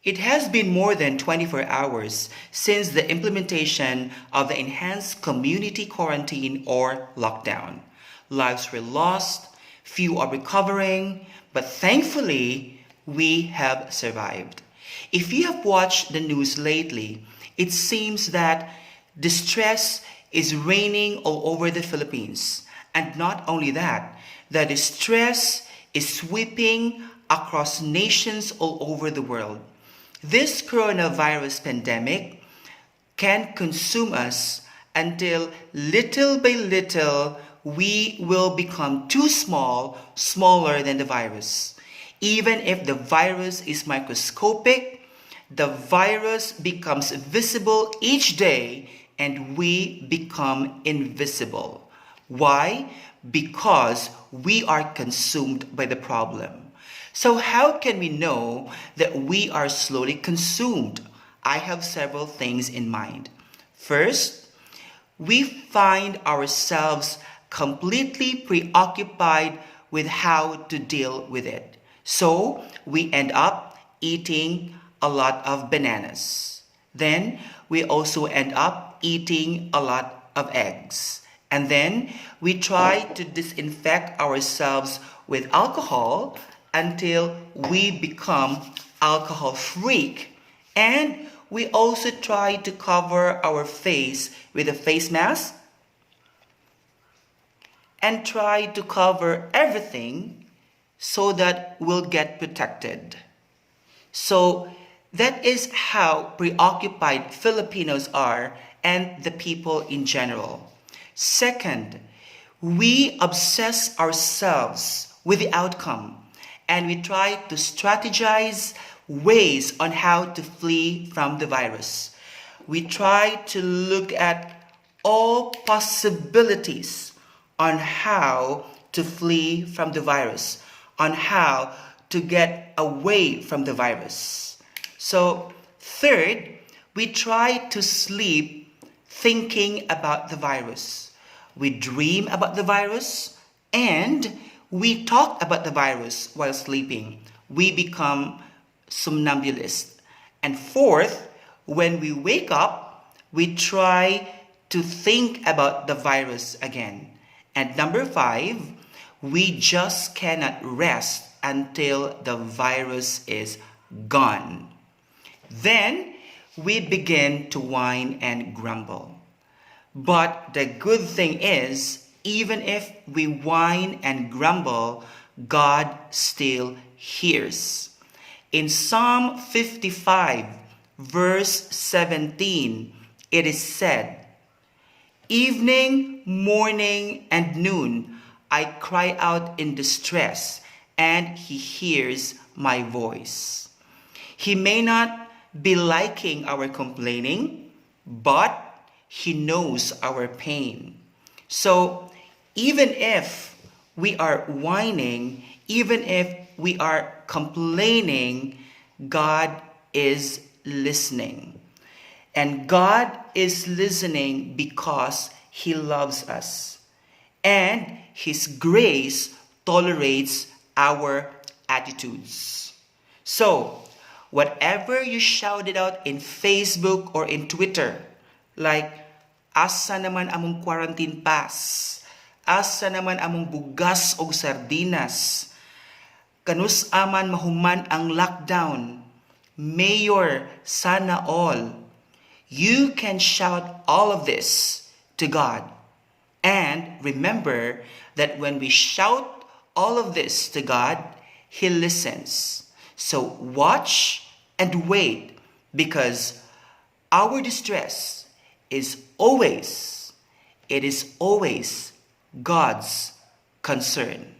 It has been more than 24 hours since the implementation of the enhanced community quarantine or lockdown. Lives were lost, few are recovering, but thankfully, we have survived. If you have watched the news lately, it seems that distress is reigning all over the Philippines. And not only that, the distress is sweeping across nations all over the world. This coronavirus pandemic can consume us until little by little we will become too small, smaller than the virus. Even if the virus is microscopic, the virus becomes visible each day and we become invisible. Why? Because we are consumed by the problem. So how can we know that we are slowly consumed? I have several things in mind. First, we find ourselves completely preoccupied with how to deal with it. So we end up eating a lot of bananas. Then we also end up eating a lot of eggs. And then we try to disinfect ourselves with alcohol until we become alcohol freak. And we also try to cover our face with a face mask and try to cover everything so that we'll get protected. So that is how preoccupied Filipinos are and the people in general. Second, we obsess ourselves with the outcome and we try to strategize ways on how to flee from the virus. We try to look at all possibilities on how to flee from the virus, on how to get away from the virus. So, third, we try to sleep thinking about the virus. We dream about the virus and we talk about the virus while sleeping. We become somnambulists. And fourth, when we wake up, we try to think about the virus again. And number five, we just cannot rest until the virus is gone. Then we begin to whine and grumble. But the good thing is, even if we whine and grumble, God still hears. In Psalm 55, verse 17, it is said, "Evening, morning, and noon, I cry out in distress, and He hears my voice." He may not be liking our complaining, but He knows our pain. So even if we are whining, even if we are complaining, God is listening. And God is listening because He loves us. And His grace tolerates our attitudes. So, whatever you shouted out in Facebook or in Twitter, like, "Asa naman among quarantine pass? Asa naman among bugas o sardinas? Kanus aman mahuman ang lockdown? Mayor, sana all." You can shout all of this to God. And remember that when we shout all of this to God, He listens. So watch and wait, because our distress is always God's concern.